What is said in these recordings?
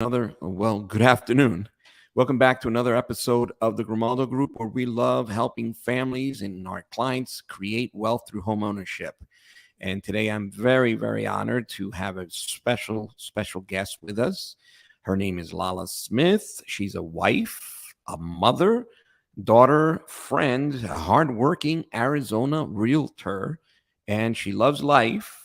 Good afternoon. Welcome back to another episode of the Grimaldo Group, where we love helping families and our clients create wealth through home ownership. And today I'm very, very honored to have a special guest with us. Her name is Lala Smith. She's a wife, a mother, daughter, friend, a hardworking Arizona realtor, and she loves life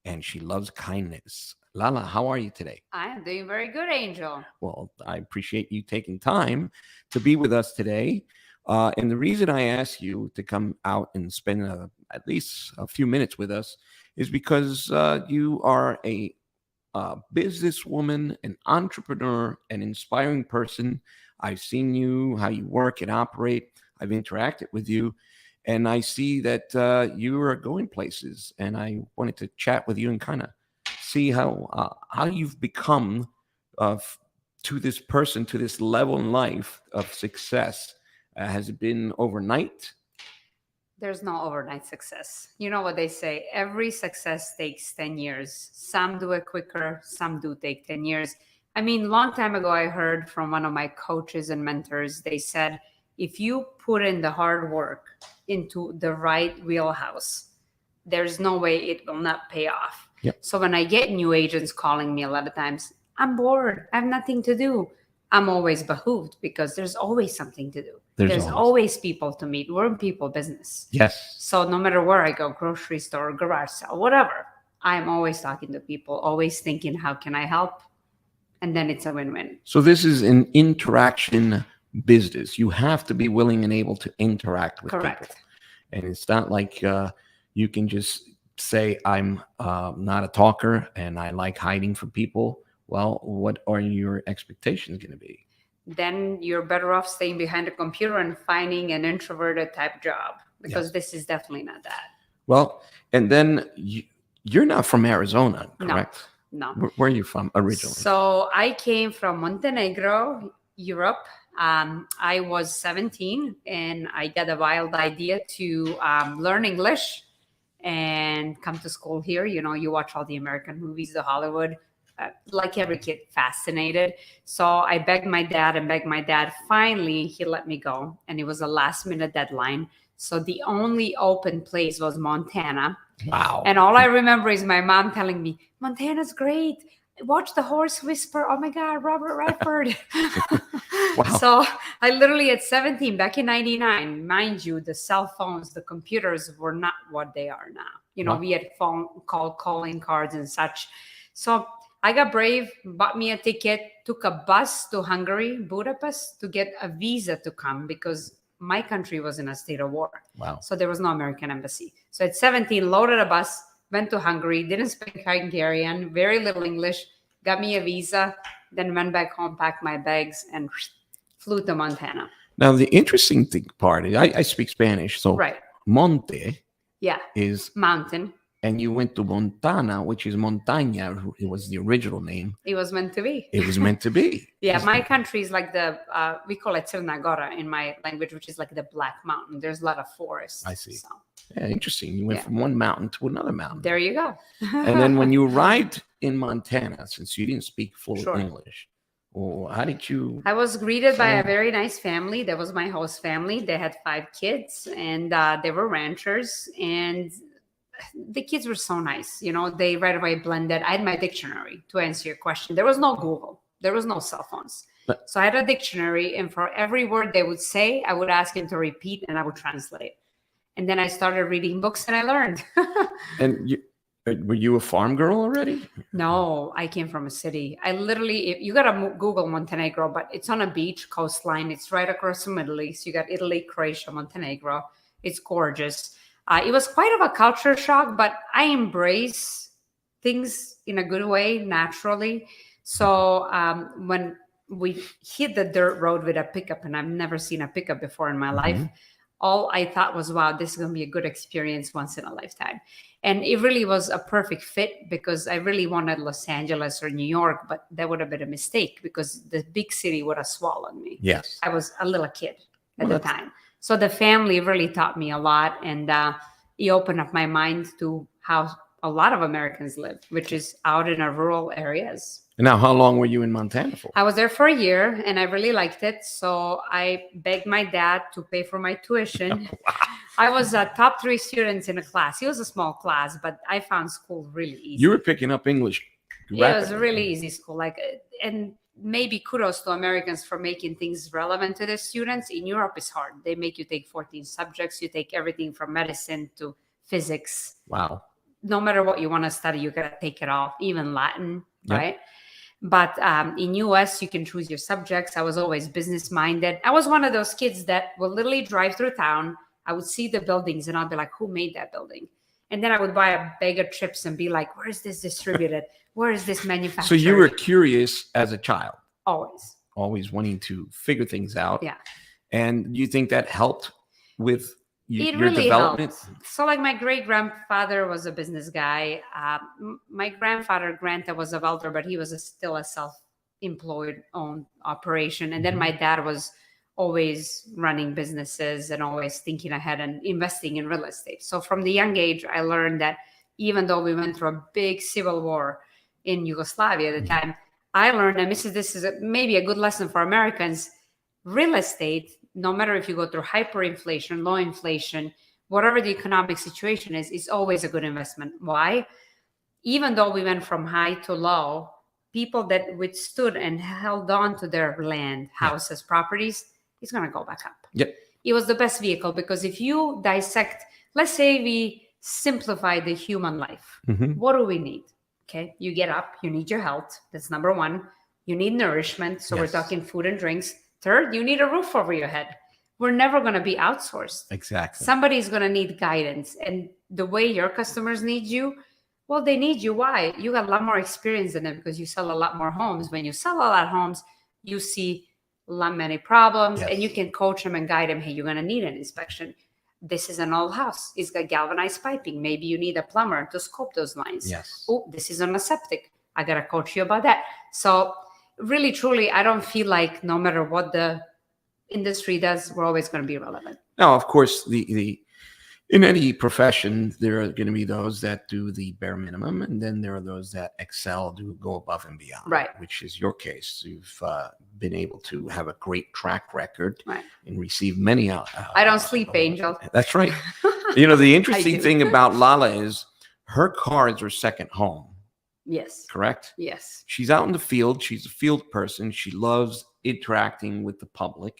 and she loves kindness. Lala, how are you today? I am doing very good, Angel. Well, I appreciate you taking time to be with us today. And the reason I asked you to come out and spend at least a few minutes with us is because you are a businesswoman, an entrepreneur, an inspiring person. I've seen you, how you work and operate. I've interacted with you, and I see that you are going places. And I wanted to chat with you and kind of see how you've become to this person, to this level in life of success. Has it been overnight? There's no overnight success. You know what they say, every success takes 10 years. Some do it quicker, some do take 10 years. I mean, long time ago, I heard from one of my coaches and mentors, they said, if you put in the hard work into the right wheelhouse, there's no way it will not pay off. Yep. So when I get new agents calling me a lot of times, I'm bored, I have nothing to do. I'm always behooved because there's always something to do. There's always people to meet. We're in people business. Yes. So no matter where I go, grocery store, garage sale, whatever, I'm always talking to people, always thinking, how can I help? And then it's a win-win. So this is an interaction business. You have to be willing and able to interact with Correct. people. And it's not like you can just say, I'm not a talker and I like hiding from people. Well, what are your expectations going to be? Then you're better off staying behind a computer and finding an introverted type job, because This is definitely not that. Well, and then you're not from Arizona, correct? No. Where are you from originally? So I came from Montenegro, Europe. I was 17 and I got a wild idea to learn English and come to school here. You know, you watch all the American movies, the Hollywood. Like every kid, fascinated. So I begged my dad. Finally, he let me go. And it was a last minute deadline. So the only open place was Montana. Wow. And all I remember is my mom telling me, Montana's great. Watch the horse whisper. Oh my God, Robert Redford. Wow. So I literally at 17, back in 99, mind you, the cell phones, the computers were not what they are now. You know, We had calling cards and such. So I got brave, bought me a ticket, took a bus to Hungary, Budapest, to get a visa to come because my country was in a state of war. Wow. So there was no American embassy. So at 17, loaded a bus, went to Hungary, didn't speak Hungarian, very little English, got me a visa, then went back home, packed my bags, and flew to Montana. Now, the interesting part is I speak Spanish. So right. Monte is mountain. And you went to Montana, which is Montaña. It was the original name. It was meant to be. It was meant to be. Yeah, my country is like we call it Crna Gora in my language, which is like the Black Mountain. There's a lot of forests. I see. So. Yeah, interesting. You went from one mountain to another mountain. There you go. And then when you arrived in Montana, since you didn't speak full English, well, how did you? I was greeted by a very nice family. That was my host family. They had 5 kids, and they were ranchers, and the kids were so nice. You know, they right away blended. I had my dictionary to answer your question. There was no Google. There was no cell phones. So I had a dictionary, and for every word they would say, I would ask him to repeat, and I would translate. And then I started reading books, and I learned. And were you a farm girl already? No, I came from a city. I literally, you got to Google Montenegro, but it's on a beach coastline. It's right across the Middle East. You got Italy, Croatia, Montenegro. It's gorgeous. It was quite of a culture shock, but I embrace things in a good way, naturally. So when we hit the dirt road with a pickup, and I've never seen a pickup before in my life, all I thought was, wow, this is going to be a good experience once in a lifetime. And it really was a perfect fit because I really wanted Los Angeles or New York, but that would have been a mistake because the big city would have swallowed me. Yes. I was a little kid at the time. So the family really taught me a lot, and it opened up my mind to how a lot of Americans live, which is out in our rural areas. And now, how long were you in Montana for? I was there for a year and I really liked it. So I begged my dad to pay for my tuition. I was a top 3 students in a class. It was a small class, but I found school really easy. You were picking up English rapidly. Yeah, it was a really easy school. And maybe kudos to Americans for making things relevant to the students. In Europe, it's hard. They make you take 14 subjects. You take everything from medicine to physics. Wow. No matter what you want to study, you got to take it all, even Latin, Yep. right? But in US, you can choose your subjects. I was always business minded. I was one of those kids that will literally drive through town. I would see the buildings and I'll be like, who made that building? And then I would buy a bag of chips and be like, where is this distributed? Where is this manufactured? So you were curious as a child, always wanting to figure things out. Yeah. And you think that helped with your really development? helped. So like my great grandfather was a business guy. My grandfather, Granta, was a welder, but he was still a self-employed owned operation. And then my dad was always running businesses and always thinking ahead and investing in real estate. So from the young age, I learned that even though we went through a big civil war in Yugoslavia at the time, I learned, and this is maybe a good lesson for Americans, real estate, no matter if you go through hyperinflation, low inflation, whatever the economic situation is always a good investment. Why? Even though we went from high to low, people that withstood and held on to their land, houses, properties, it's going to go back up. Yep. It was the best vehicle because if you dissect, let's say we simplify the human life, what do we need? Okay, you get up, you need your health. That's number 1. You need nourishment. So we're talking food and drinks. Third, you need a roof over your head. We're never going to be outsourced. Exactly. Somebody's going to need guidance. And the way your customers need you, well, they need you. Why? You got a lot more experience than them because you sell a lot more homes. When you sell a lot of homes, you see many problems and you can coach them and guide them. Hey, you're going to need an inspection. This is an old house. It's got galvanized piping. Maybe you need a plumber to scope those lines. Yes. Oh, this is on a septic. I got to coach you about that. So really, truly, I don't feel like no matter what the industry does, we're always going to be relevant. Now, of course, the in any profession, there are going to be those that do the bare minimum, and then there are those that excel, go above and beyond. Right. Which is your case. You've been able to have a great track record Right. and receive many. I don't sleep, Angel. That's right. The interesting thing about Lala is her cars are second home. Yes. Correct? Yes. She's out in the field. She's a field person. She loves interacting with the public.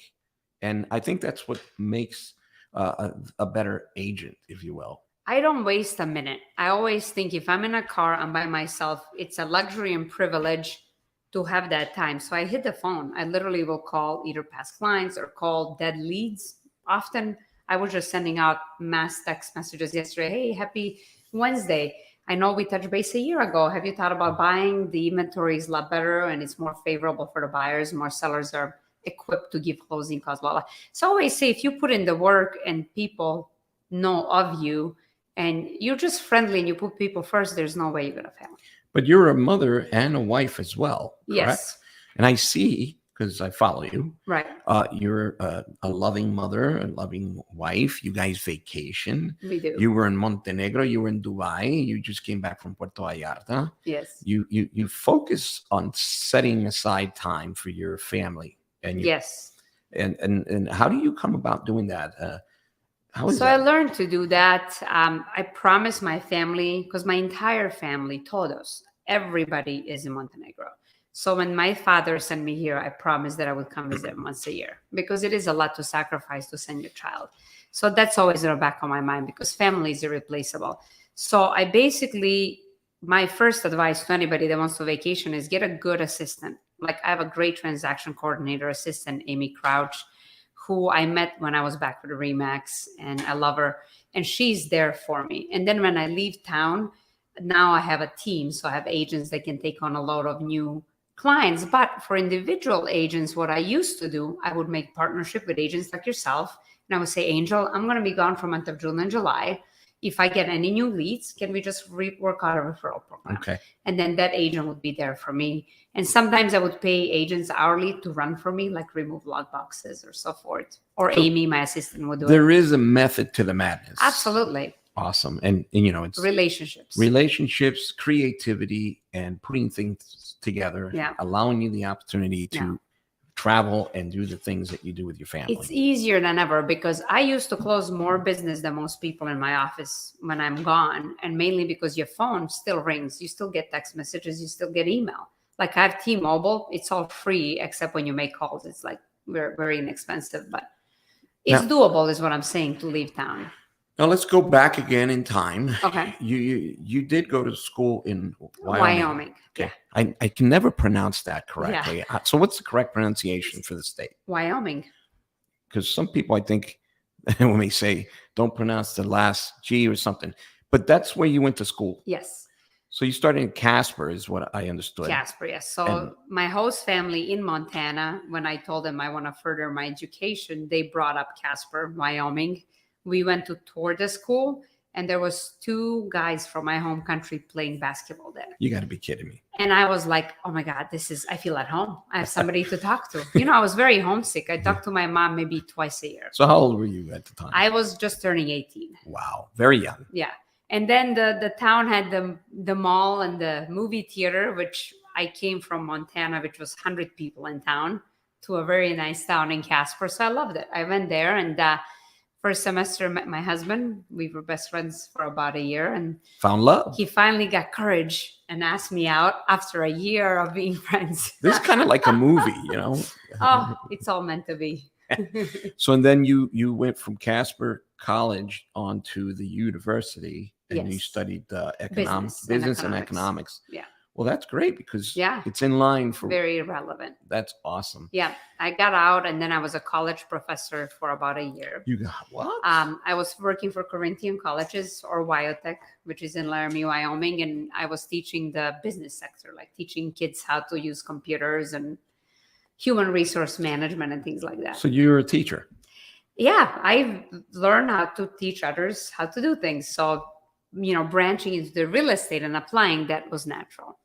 And I think that's what makes a better agent, if you will. I don't waste a minute. I always think if I'm in a car, I'm by myself. It's a luxury and privilege to have that time. So I hit the phone. I literally will call either past clients or call dead leads. Often I was just sending out mass text messages yesterday. Hey, happy Wednesday. I know we touched base a year ago. Have you thought about buying? The inventory is a lot better and it's more favorable for the buyers. More sellers are equipped to give closing costs, blah, blah. So I always say, if you put in the work and people know of you and you're just friendly and you put people first, there's no way you're going to fail. But you're a mother and a wife as well, correct? Yes. And I see, because I follow you, right? You're a loving mother, a loving wife. You guys vacation. We do. You were in Montenegro. You were in Dubai. You just came back from Puerto Vallarta. Yes. You focus on setting aside time for your family. And yes. And how do you come about doing that? How is so that? I learned to do that. I promised my family, because my entire family told us everybody is in Montenegro. So when my father sent me here, I promised that I would come visit once a year because it is a lot to sacrifice to send your child. So that's always in the back of my mind because family is irreplaceable. So I basically, my first advice to anybody that wants to vacation is get a good assistant. Like I have a great transaction coordinator assistant, Amy Crouch, who I met when I was back for the Remax, and I love her. And she's there for me. And then when I leave town, now I have a team. So I have agents that can take on a lot of new clients. But for individual agents, what I used to do, I would make partnership with agents like yourself. And I would say, Angel, I'm going to be gone for month of June and July. If I get any new leads, can we just work out a referral program? Okay. And then that agent would be there for me. And sometimes I would pay agents hourly to run for me, like remove log boxes or so forth. Or so Amy, my assistant, would do it. There is a method to the madness. Absolutely. Awesome. And you know, it's relationships, creativity, and putting things together, Yeah. allowing you the opportunity to travel and do the things that you do with your family. It's easier than ever because I used to close more business than most people in my office when I'm gone. And mainly because your phone still rings. You still get text messages. You still get email. Like I have T-Mobile. It's all free except when you make calls. It's like very inexpensive. But it's doable is what I'm saying to leave town. Now let's go back again in time. Okay. You did go to school in Wyoming. Okay. Yeah. I can never pronounce that correctly. Yeah. So what's the correct pronunciation for the state? Wyoming. Because some people, I think, when they say don't pronounce the last G or something, but that's where you went to school. Yes. So you started in Casper is what I understood. Casper, yes. So my host family in Montana, when I told them I want to further my education, they brought up Casper, Wyoming. We went to tour the school, and there was 2 guys from my home country playing basketball there. You got to be kidding me. And I was like, oh my God, I feel at home. I have somebody to talk to. I was very homesick. I talked to my mom maybe twice a year. So how old were you at the time? I was just turning 18. Wow. Very young. Yeah. And then the town had the mall and the movie theater, which I came from Montana, which was 100 people in town, to a very nice town in Casper. So I loved it. I went there, and first semester met my husband. We were best friends for about a year, and found love. He finally got courage and asked me out after a year of being friends. This is kind of like a movie, Oh, it's all meant to be. So and then you went from Casper College on to the university, and you studied business and economics. Yeah. Well, that's great because it's in line for very relevant. That's awesome. Yeah. I got out, and then I was a college professor for about a year. You got what? I was working for Corinthian Colleges, or Wyotech, which is in Laramie, Wyoming. And I was teaching the business sector, like teaching kids how to use computers and human resource management and things like that. So you're a teacher? Yeah. I learned how to teach others how to do things. So, branching into the real estate and applying that was natural.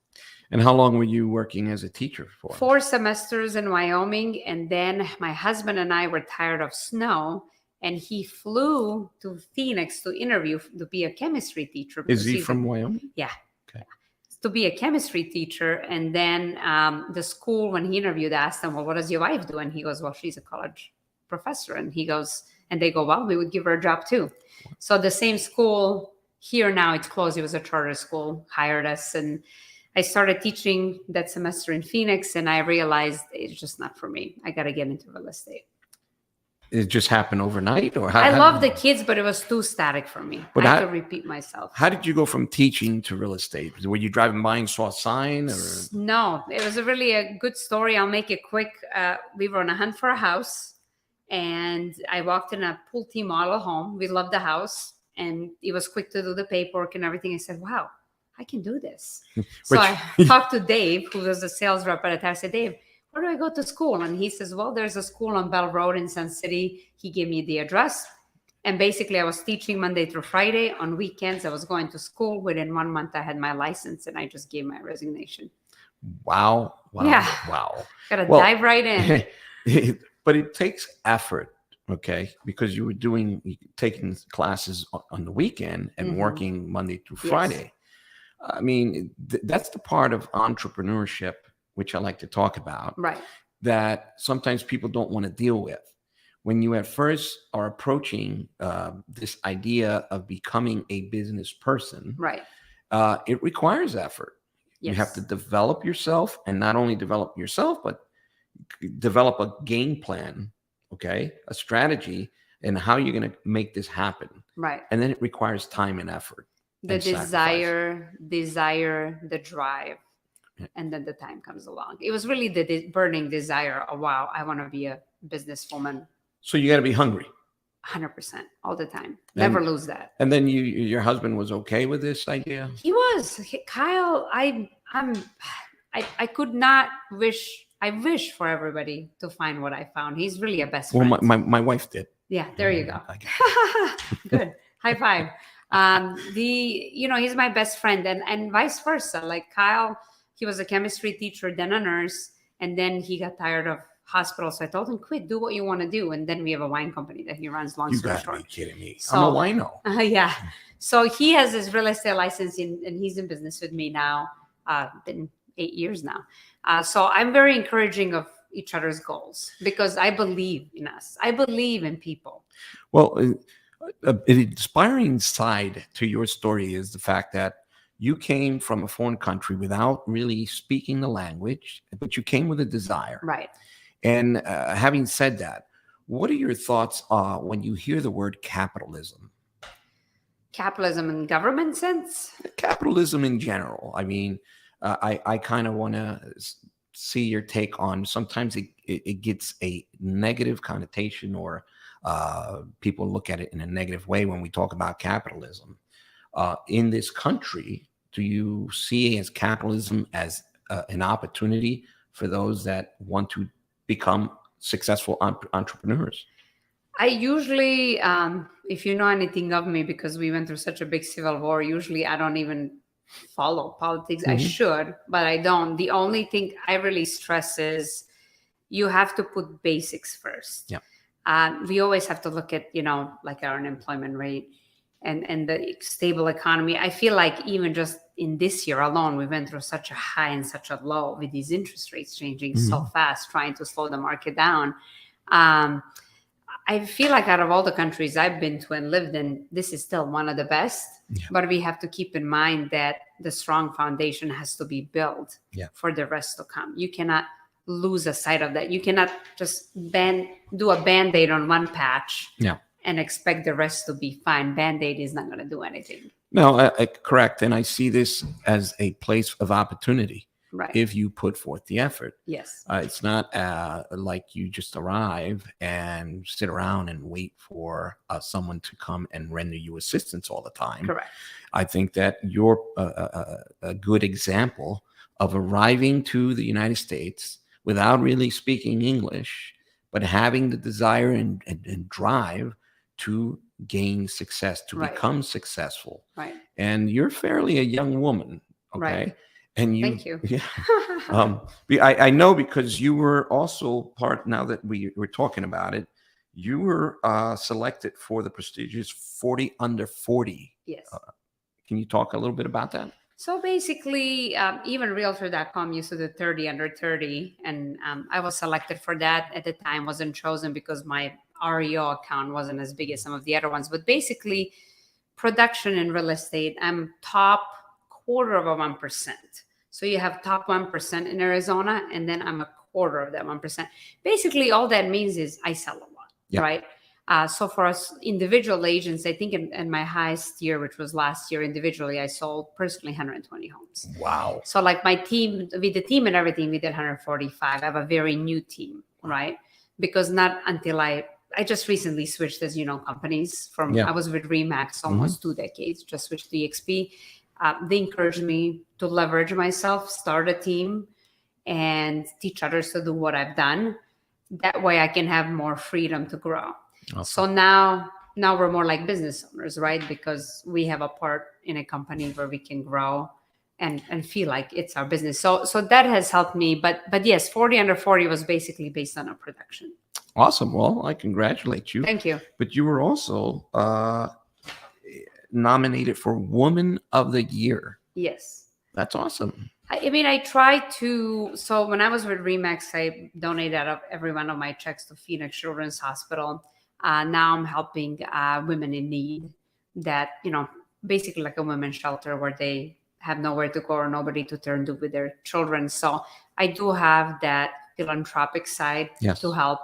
And how long were you working as a teacher for? 4 semesters in Wyoming. And then my husband and I were tired of snow, and he flew to Phoenix to interview to be a chemistry teacher. Is he from Wyoming? Yeah. Okay. To be a chemistry teacher. And then the school, when he interviewed, asked him, well, what does your wife do? And he goes, well, she's a college professor. And he goes, and they go, well, we would give her a job too. So the same school here now, it's closed. It was a charter school, hired us. And I started teaching that semester in Phoenix, and I realized it's just not for me. I got to get into real estate. It just happened overnight? Or I love the kids, but it was too static for me. But I had to repeat myself. How did you go from teaching to real estate? Were you driving by and saw a sign? Or? No, it was really a good story. I'll make it quick. We were on a hunt for a house, and I walked in a Pulte T model home. We loved the house, and it was quick to do the paperwork and everything. I said, wow, I can do this. So I talked to Dave, who was the sales rep at the time. I said, Dave, where do I go to school? And he says, well, there's a school on Bell Road in Sun City. He gave me the address. And basically, I was teaching Monday through Friday. On weekends, I was going to school. Within 1 month, I had my license, and I just gave my resignation. Wow. Yeah. Wow. Got to dive right in. But it takes effort, okay? Because you were taking classes on the weekend and working Monday through Friday. I mean, that's the part of entrepreneurship, which I like to talk about, right? That sometimes people don't want to deal with. When you at first are approaching this idea of becoming a business person, right? It requires effort. Yes. You have to develop yourself, and not only develop yourself, but develop a game plan, okay? A strategy, and how you're going to make this happen. Right. And then it requires time and effort. The desire, the drive, and then the time comes along. It was really the burning desire. Oh, wow, I want to be a businesswoman. So you got to be hungry. 100% all the time. Never lose that. And then your husband was okay with this idea? He was. Kyle, I could not wish. I wish for everybody to find what I found. He's really a best friend. Well, my wife did. Yeah, there you go. Good. High five. He's my best friend, and vice versa. Like Kyle, he was a chemistry teacher, then a nurse, and then he got tired of hospital. So I told him, quit, do what you want to do. And then we have a wine company that he runs. Long story short. You gotta be kidding me. So, I'm a wino. Yeah. So he has his real estate license and he's in business with me now. Been 8 years now. So I'm very encouraging of each other's goals because I believe in us. I believe in people. Well, an inspiring side to your story is the fact that you came from a foreign country without really speaking the language, but you came with a desire. Right. And having said that, what are your thoughts when you hear the word capitalism? Capitalism in government sense? Capitalism in general. I mean, I kind of want to see your take on, sometimes it gets a negative connotation, or people look at it in a negative way when we talk about capitalism. In this country, do you see as capitalism as an opportunity for those that want to become successful entrepreneurs? I usually, if you know anything of me, because we went through such a big civil war, usually I don't even follow politics. I should, but I don't. The only thing I really stress is you have to put basics first. Yeah. We always have to look at, like our unemployment rate and the stable economy. I feel like even just in this year alone, we went through such a high and such a low with these interest rates changing so fast, trying to slow the market down. I feel like out of all the countries I've been to and lived in, this is still one of the best. Yeah. But we have to keep in mind that the strong foundation has to be built for the rest to come. You cannot lose a sight of that. You cannot just do a Band-Aid on one patch and expect the rest to be fine. Band-Aid is not going to do anything. No, correct. And I see this as a place of opportunity. Right. If you put forth the effort. Yes. It's not like you just arrive and sit around and wait for someone to come and render you assistance all the time. Correct. I think that you're a good example of arriving to the United States without really speaking English, but having the desire and drive to gain success, to become successful. Right. And you're fairly a young woman. Okay. Right. And you, thank you. Yeah. I know, because you were also part, now that we're talking about it, you were selected for the prestigious 40 under 40. Yes. Can you talk a little bit about that? So basically, even Realtor.com used to do 30 under 30. And I was selected for that. At the time, wasn't chosen because my REO account wasn't as big as some of the other ones. But basically, production in real estate, I'm top 0.25%. So you have top 1% in Arizona, and then I'm 1/4 of that 1%. Basically, all that means is I sell a lot, right? So for us individual agents, I think in my highest year, which was last year, individually, I sold personally 120 homes. Wow. So like my team, with the team and everything, we did 145. I have a very new team, right? Because not until I just recently switched, as you know, companies from, I was with Remax almost 2 decades, just switched to EXP. They encouraged me to leverage myself, start a team, and teach others to do what I've done. That way I can have more freedom to grow. Awesome. So now we're more like business owners, right? Because we have a part in a company where we can grow and feel like it's our business. So that has helped me. But yes, 40 under 40 was basically based on our production. Awesome. Well, I congratulate you. Thank you. But you were also nominated for Woman of the Year. Yes. That's awesome. I mean, I tried to. So when I was with Remax, I donated out of every one of my checks to Phoenix Children's Hospital. Now I'm helping women in need that, basically like a women's shelter where they have nowhere to go or nobody to turn to with their children. So I do have that philanthropic side to help.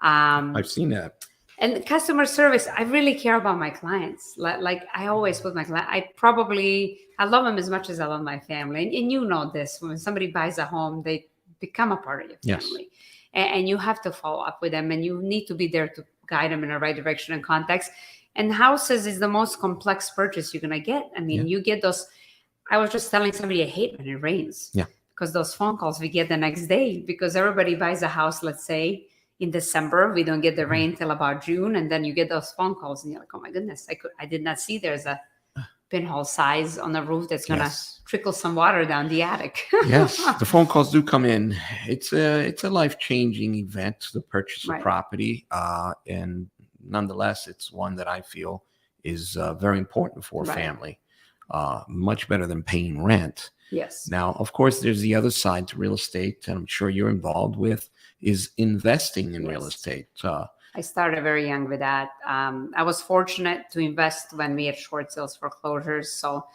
I've seen that. And customer service, I really care about my clients. Like I always put my client, I love them as much as I love my family. And you know this, when somebody buys a home, they become a part of your family. And you have to follow up with them, and you need to be there to guide them in the right direction and context. And houses is the most complex purchase you're going to get. I mean, you get those. I was just telling somebody I hate when it rains. Yeah. Because those phone calls we get the next day, because everybody buys a house, let's say, in December. We don't get the rain till about June, and then you get those phone calls and you're like, oh my goodness, I did not see there's a pinhole size on the roof that's going to trickle some water down the attic. Yes, the phone calls do come in. It's a life-changing event to purchase a property, and nonetheless, it's one that I feel is very important for a family. Much better than paying rent. Yes. Now, of course, there's the other side to real estate, and I'm sure you're involved with, is investing in real Yes. estate. I started very young with that. I was fortunate to invest when we had short sales foreclosures. So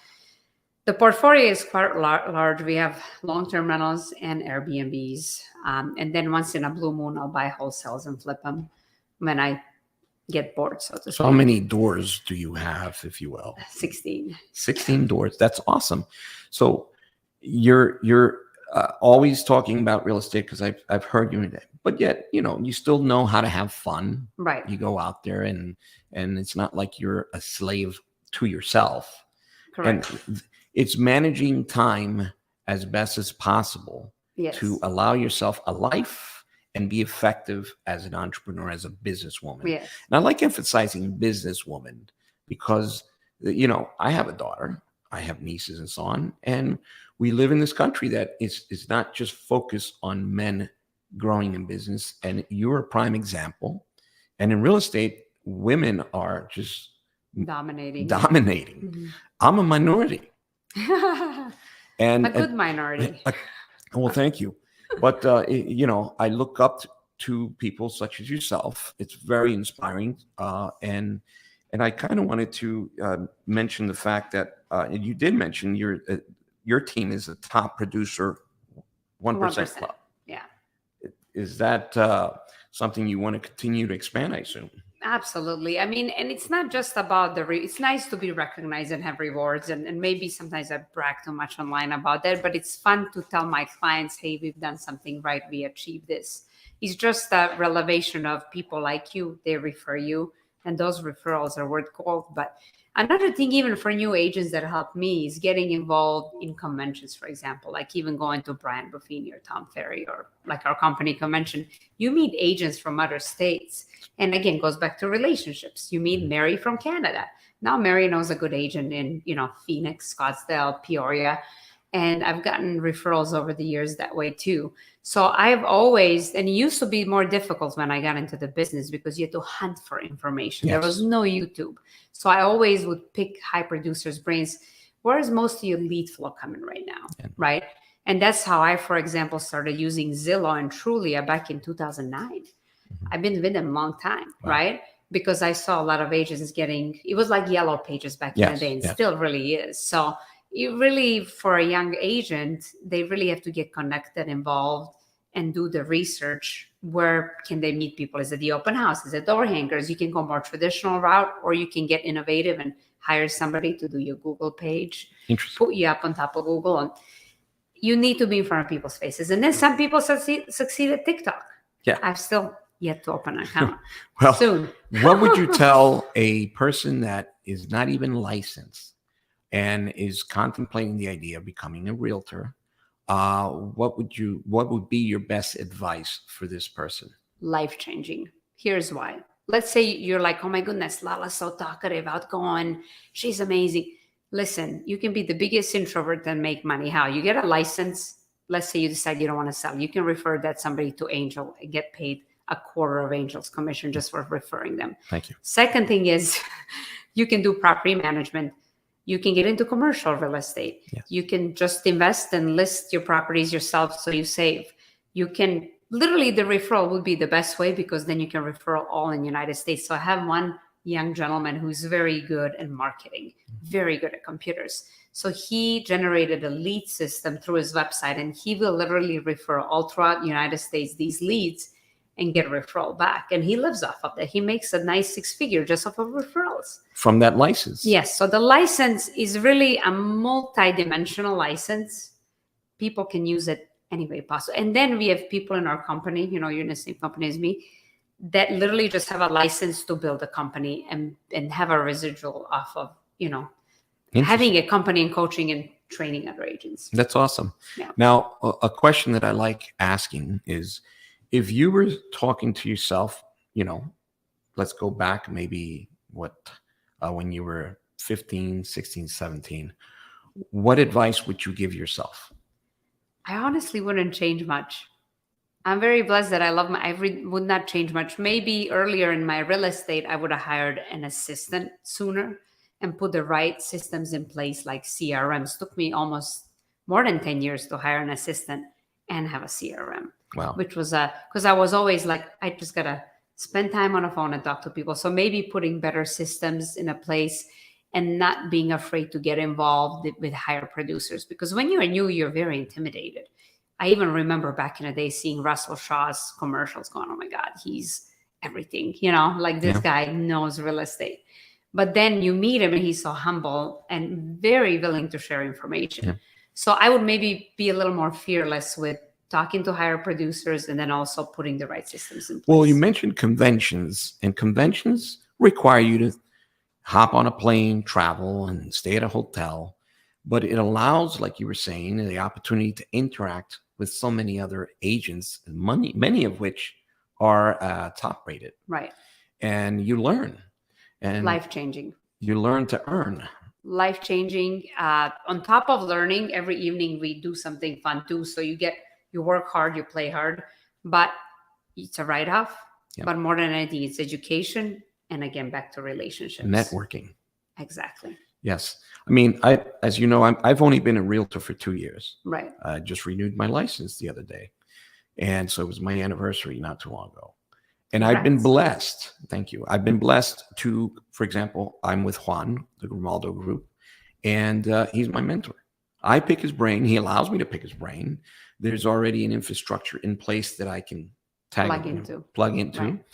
the portfolio is quite large. We have long-term rentals and Airbnbs. And then once in a blue moon, I'll buy wholesales and flip them when I get bored, so to speak. So how many doors do you have, if you will? 16. 16 doors. That's awesome. So you're always talking about real estate, because I've heard you, but yet, you still know how to have fun. Right. You go out there and it's not like you're a slave to yourself. Correct. And it's managing time as best as possible Yes. to allow yourself a life and be effective as an entrepreneur, as a businesswoman. Yes. And I like emphasizing businesswoman because, I have a daughter, I have nieces and so on, and we live in this country that is not just focused on men growing in business. And you're a prime example. And in real estate, women are just Dominating. dominating. I'm a minority. And a good minority. Well, thank you. But, I look up to people such as yourself. It's very inspiring. And I kind of wanted to mention the fact that you did mention your team is a top producer 1% club. Yeah. Is that something you want to continue to expand, I assume? Absolutely. I mean, and it's not just about it's nice to be recognized and have rewards. And maybe sometimes I brag too much online about that, but it's fun to tell my clients, hey, we've done something right. We achieved this. It's just that relevation of people like you, they refer you, and those referrals are worth gold. But another thing, even for new agents that help me, is getting involved in conventions, for example, like even going to Brian Buffini or Tom Ferry or like our company convention. You meet agents from other states. And again, goes back to relationships. You meet Mary from Canada. Now Mary knows a good agent in, Phoenix, Scottsdale, Peoria. And I've gotten referrals over the years that way too. So I've always, and it used to be more difficult when I got into the business because you had to hunt for information. Yes. There was no YouTube. So I always would pick high producers' brains. Where is most of your lead flow coming right now? Yeah. Right. And that's how I, for example, started using Zillow and Trulia back in 2009. Mm-hmm. I've been with them a long time. Wow. Right. Because I saw a lot of agents it was like Yellow Pages back in the day, and still really is. So it really, for a young agent, they really have to get connected, involved, and do the research. Where can they meet people? Is it the open house? Is it door hangers? You can go more traditional route, or you can get innovative and hire somebody to do your Google page, put you up on top of Google. And you need to be in front of people's faces. And then some people succeed at TikTok. Yeah. I've still yet to open an account. Well, soon. What would you tell a person that is not even licensed and is contemplating the idea of becoming a realtor? What would be your best advice for this person? Life-changing. Here's why. Let's say you're like, oh my goodness, Lala's so talkative, outgoing. She's amazing. Listen, you can be the biggest introvert and make money. How? You get a license. Let's say you decide you don't want to sell. You can refer that somebody to Angel and get paid a quarter of Angel's commission just for referring them. Thank you. Second thing is you can do property management. You can get into commercial real estate. Yes. You can just invest and list your properties yourself so you save. You can literally, the referral would be the best way because then you can refer all in the United States. So I have one young gentleman who's very good at marketing, very good at computers. So he generated a lead system through his website, and he will literally refer all throughout the United States these leads and get a referral back. And he lives off of that. He makes a nice 6-figure just off of referrals. From that license? Yes. So the license is really a multi-dimensional license. People can use it any way possible. And then we have people in our company, you're in the same company as me, that literally just have a license to build a company and have a residual off of, having a company and coaching and training other agents. That's awesome. Yeah. Now, a question that I like asking is, if you were talking to yourself, let's go back maybe when you were 15, 16, 17, what advice would you give yourself? I honestly wouldn't change much. I'm very blessed that I would not change much. Maybe earlier in my real estate, I would have hired an assistant sooner and put the right systems in place, like CRMs. Took me almost more than 10 years to hire an assistant and have a CRM. Wow. Which was because I was always like, I just gotta spend time on the phone and talk to people. So maybe putting better systems in a place and not being afraid to get involved with higher producers, because when you're new, you're very intimidated. I even remember back in the day seeing Russell Shaw's commercials going, oh my God, he's everything, like this guy knows real estate. But then you meet him and he's so humble and very willing to share information. Yeah. So I would maybe be a little more fearless with talking to higher producers and then also putting the right systems in place. Well, you mentioned conventions, and conventions require you to hop on a plane, travel, and stay at a hotel. But it allows, like you were saying, the opportunity to interact with so many other agents, many of which are top rated. Right. And you learn. And life-changing. You learn to earn. Life-changing. On top of learning, every evening we do something fun too. So you work hard, you play hard, but it's a write-off. Yeah. But more than anything, it's education. And again, back to relationships. Networking. Exactly. Yes. I mean, as you know, I've only been a realtor for 2 years. Right. I just renewed my license the other day. And so it was my anniversary not too long ago. And I've been blessed. Thank you. I've been blessed to, for example, I'm with Juan, the Grimaldo Group, and he's my mentor. I pick his brain. He allows me to pick his brain. There's already an infrastructure in place that I can plug into. Right.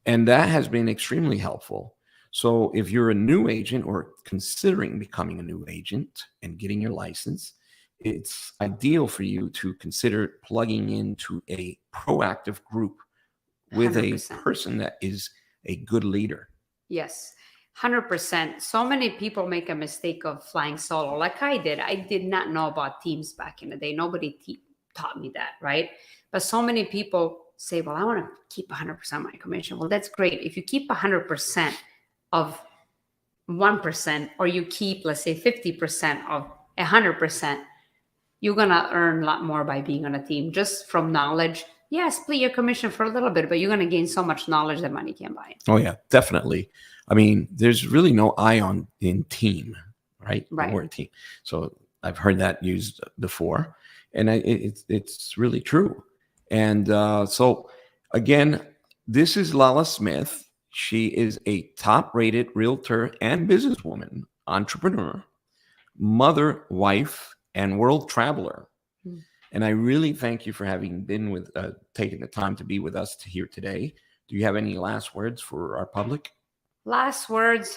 And that has been extremely helpful. So if you're a new agent or considering becoming a new agent and getting your license, it's ideal for you to consider plugging into a proactive group with 100%. A person that is a good leader. Yes, 100%. So many people make a mistake of flying solo like I did. I did not know about teams back in the day. Nobody taught me that, right? But so many people say, well, I want to keep 100% of my commission. Well, that's great. If you keep 100% of 1%, or you keep, let's say, 50% of 100%, you're going to earn a lot more by being on a team just from knowledge. Yeah, split your commission for a little bit, but you're going to gain so much knowledge that money can't buy it. Oh, yeah, definitely. I mean, there's really no ion in team, right? Right. The word team. So I've heard that used before, and it's really true. And so, again, this is Lala Smith. She is a top-rated realtor and businesswoman, entrepreneur, mother, wife, and world traveler. Mm. And I really thank you for having been taking the time to be with us here today. Do you have any last words for our public? Last words.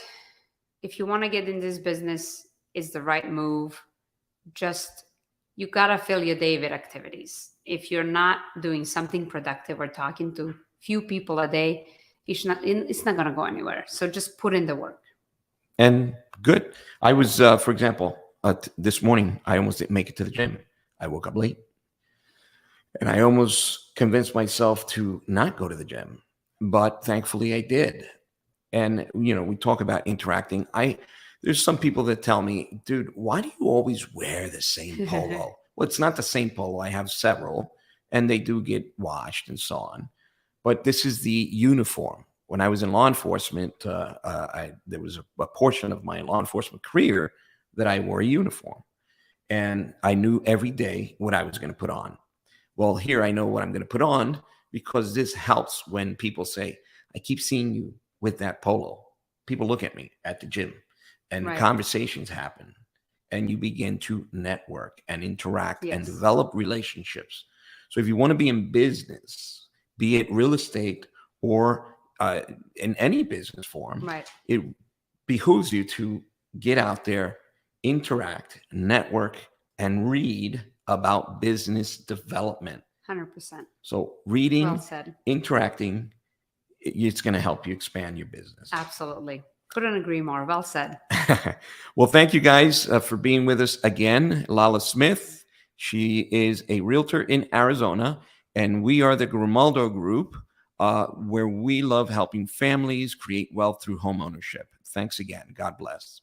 If you want to get in this business, it's the right move. You got to fill your day with activities. If you're not doing something productive or talking to few people a day, it's not going to go anywhere. So just put in the work. And good. I was, for example, this morning, I almost didn't make it to the gym. I woke up late and I almost convinced myself to not go to the gym, but thankfully I did. And, we talk about interacting. There's some people that tell me, dude, why do you always wear the same polo? Well, it's not the same polo. I have several and they do get washed and so on. But this is the uniform. When I was in law enforcement, there was a portion of my law enforcement career that I wore a uniform. And I knew every day what I was going to put on. Well, here I know what I'm going to put on because this helps when people say, I keep seeing you with that polo. People look at me at the gym and right. Conversations happen and you begin to network and interact and develop relationships. So if you want to be in business, be it real estate or in any business form, right. It behooves you to get out there, interact, network, and read about business development. 100%. So reading, well said. Interacting, it's going to help you expand your business. Absolutely. Couldn't agree more. Well said. Well, thank you guys for being with us again. Lala Smith, she is a realtor in Arizona, and we are the Grimaldo Group, where we love helping families create wealth through home ownership. Thanks again. God bless.